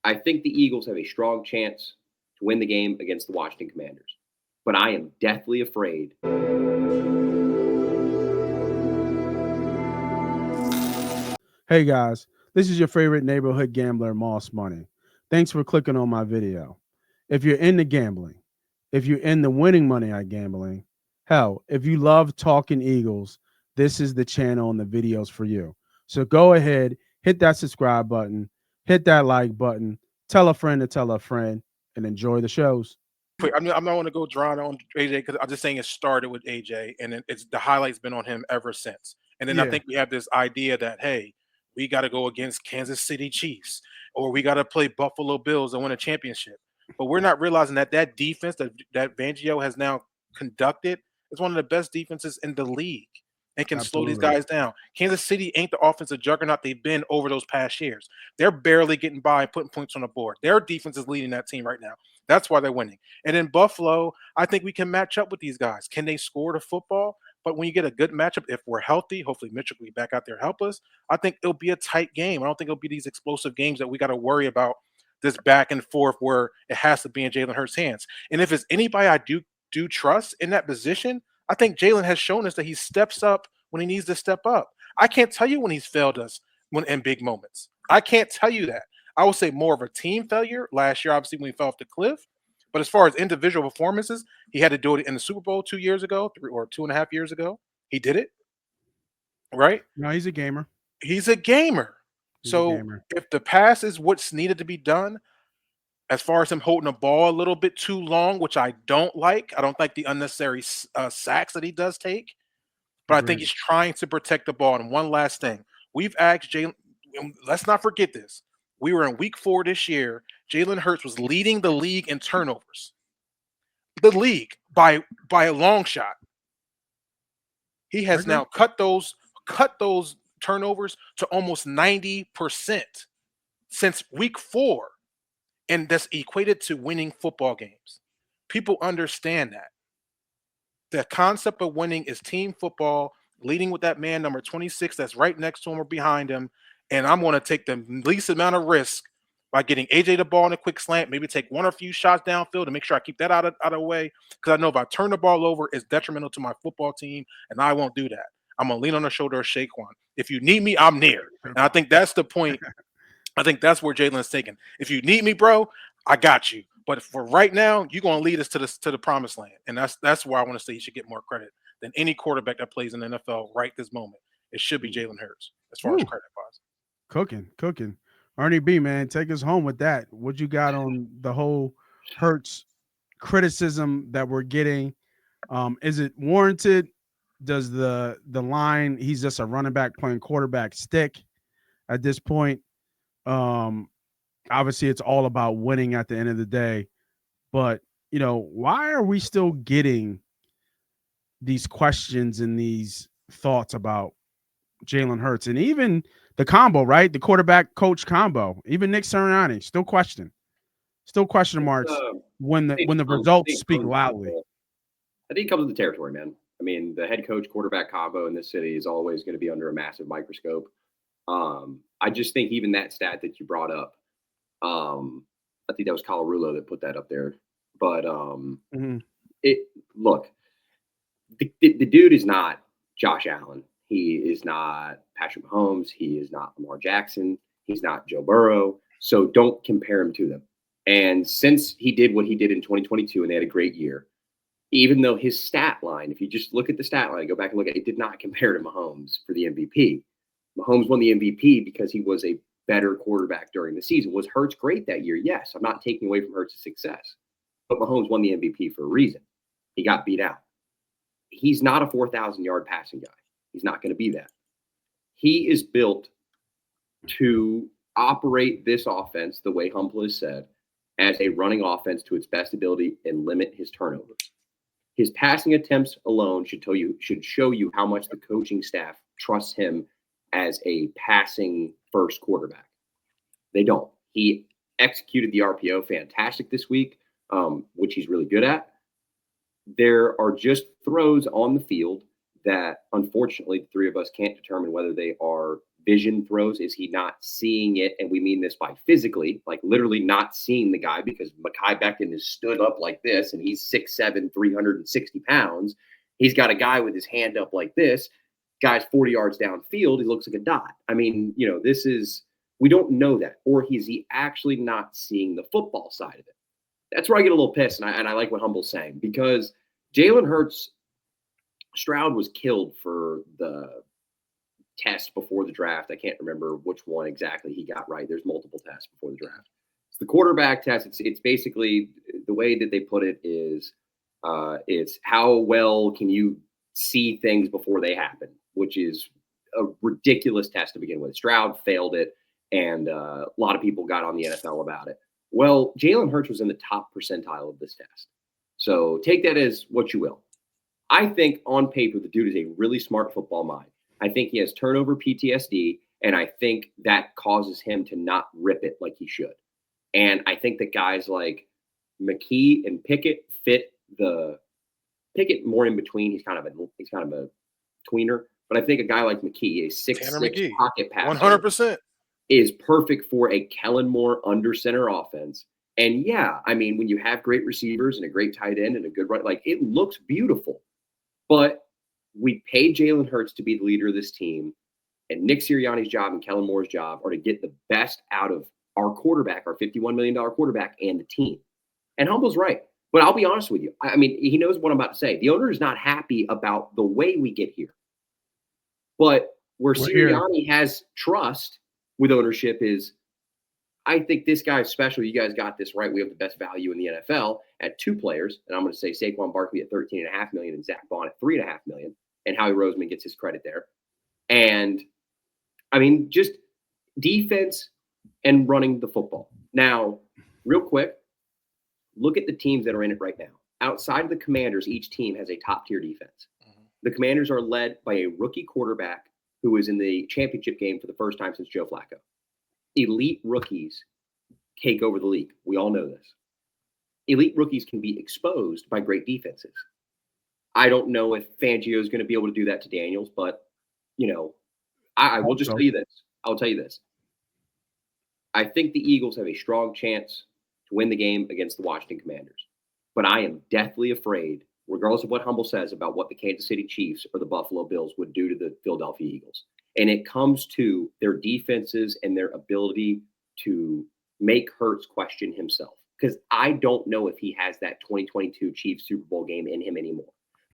I think the Eagles have a strong chance to win the game against the Washington Commanders. But I am deathly afraid. Hey guys, this is your favorite neighborhood gambler, Moss Money. Thanks for clicking on my video. If you're into gambling, if you're into winning money at gambling, hell, if you love talking Eagles, this is the channel and the videos for you. So go ahead, hit that subscribe button, hit that like button, tell a friend to tell a friend, and enjoy the shows. Quick, I'm not want to go drawing on AJ because I'm just saying it started with AJ, and then it's the highlights been on him ever since. And then I Yeah, think we have this idea that hey, we got to go against Kansas City Chiefs or we got to play Buffalo Bills and win a championship. But we're not realizing that that defense that Fangio has now conducted is one of the best defenses in the league and can slow these absolutely. guys down. Kansas City ain't the offensive juggernaut they've been over those past years. They're barely getting by, putting points on the board. Their defense is leading that team right now. That's why they're winning. And in Buffalo, I think we can match up with these guys. Can they score the football? But when you get a good matchup, if we're healthy, hopefully Mitchell will be back out there to help us. I think it'll be a tight game. I don't think it'll be these explosive games that we got to worry about this back and forth where it has to be in Jalen Hurts' hands. And if it's anybody I do trust in that position, I think Jalen has shown us that he steps up when he needs to step up. I can't tell you when he's failed us when in big moments. I can't tell you that. I would say more of a team failure last year, obviously, when he fell off the cliff. But as far as individual performances, he had to do it in the Super Bowl 2 years ago, 2.5 years ago. He did it, right? No, he's a gamer. He's a gamer. He's a So gamer. if the pass is what's needed to be done, as far as him holding the ball a little bit too long, which I don't like, I don't like the unnecessary sacks that he does take, but I think Agreed. he's trying to protect the ball. And one last thing, we've asked Jalen, let's not forget this. We were in week 4 this year. Jalen Hurts was leading the league in turnovers. The league by a long shot. He I has agree. now cut those turnovers to almost 90% since week 4. And that's equated to winning football games. People understand that. The concept of winning is team football, leading with that man number 26 that's right next to him or behind him. And I'm going to take the least amount of risk by getting AJ the ball in a quick slant, maybe take one or a few shots downfield to make sure I keep that out of the way. Because I know if I turn the ball over, it's detrimental to my football team, and I won't do that. I'm going to lean on the shoulder of Saquon. If you need me, I'm near. And I think that's the point. I think that's where Jalen's taken. If you need me, bro, I got you. But for right now, you're going to lead us to the promised land, and that's where I want to say you should get more credit than any quarterback that plays in the NFL right this moment. It should be Jalen Hurts as far as Woo. credit wise. Cooking, cooking. Ernie B, man, take us home with that. What you got on the whole Hertz criticism that we're getting? Is it warranted? Does the line he's just a running back playing quarterback stick at this point? Um, Obviously it's all about winning at the end of the day, but why are we still getting these questions and these thoughts about Jalen Hurts and even the combo, right? The quarterback coach combo. Even Nick Sirianni still question It's, marks when the it when the comes, I results think it speak comes with loudly. the, I think it comes with the territory, man. I mean, the head coach quarterback combo in this city is always going to be under a massive microscope. I just think even that stat that you brought up, I think that was Colarulo that put that up there. But Mhm. it look, the dude is not Josh Allen. He is not Patrick Mahomes. He is not Lamar Jackson. He's not Joe Burrow. So don't compare him to them. And since he did what he did in 2022 and they had a great year, even though his stat line, if you just look at the stat line, go back and look at it, it did not compare to Mahomes for the MVP. Mahomes won the MVP because he was a better quarterback during the season. Was Hurts great that year? Yes. I'm not taking away from Hurts' success. But Mahomes won the MVP for a reason. He got beat out. He's not a 4,000-yard passing guy. He's not going to be that. He is built to operate this offense the way Humble has said, as a running offense to its best ability and limit his turnovers. His passing attempts alone should show you how much the coaching staff trusts him as a passing first quarterback. They don't. He executed the RPO fantastic this week, which he's really good at. There are just throws on the field that, unfortunately, the three of us can't determine whether they are vision throws? Is he not seeing it? And we mean this by physically, like literally not seeing the guy, because Mekhi Becton is stood up like this and he's 6'7", 360 pounds. He's got a guy with his hand up like this. Guy's 40 yards downfield. He looks like a dot. I mean, we don't know that. Or is he actually not seeing the football side of it? That's where I get a little pissed. And I like what Humble's saying, because Jalen Hurts, Stroud was killed for the test before the draft. I can't remember which one exactly he got right. There's multiple tests before the draft. It's the quarterback test. It's basically, the way that they put it is, it's how well can you see things before they happen, which is a ridiculous test to begin with. Stroud failed it, and a lot of people got on the NFL about it. Well, Jalen Hurts was in the top percentile of this test. So take that as what you will. I think on paper, the dude is a really smart football mind. I think he has turnover PTSD, and I think that causes him to not rip it like he should. And I think that guys like McKee and Pickett fit the Pickett more in between. He's kind of a tweener, but I think a guy like McKee, a 6'6" pocket passer, 100%, is perfect for a Kellen Moore under center offense. And yeah, I mean, when you have great receivers and a great tight end and a good run, like, it looks beautiful. But we paid Jalen Hurts to be the leader of this team, and Nick Sirianni's job and Kellen Moore's job are to get the best out of our quarterback, our $51 million quarterback, and the team. And Humble's right. But I'll be honest with you. I mean, he knows what I'm about to say. The owner is not happy about the way we get here. But where Sirianni has trust with ownership is, I think this guy's special. You guys got this right. We have the best value in the NFL at two players. And I'm going to say Saquon Barkley at $13.5 million and Zach Bond at $3.5 million. And Howie Roseman gets his credit there. And I mean, just defense and running the football. Now, real quick, look at the teams that are in it right now. Outside of the Commanders, each team has a top-tier defense. Mm-hmm. The Commanders are led by a rookie quarterback who is in the championship game for the first time since Joe Flacco. Elite rookies take over the league. We all know this. Elite rookies can be exposed by great defenses. I don't know if Fangio is going to be able to do that to Daniels, but, I will just tell you this. I'll tell you this. I think the Eagles have a strong chance to win the game against the Washington Commanders. But I am deathly afraid, regardless of what Humble says about what the Kansas City Chiefs or the Buffalo Bills would do to the Philadelphia Eagles. And it comes to their defenses and their ability to make Hurts question himself. Because I don't know if he has that 2022 Chiefs Super Bowl game in him anymore.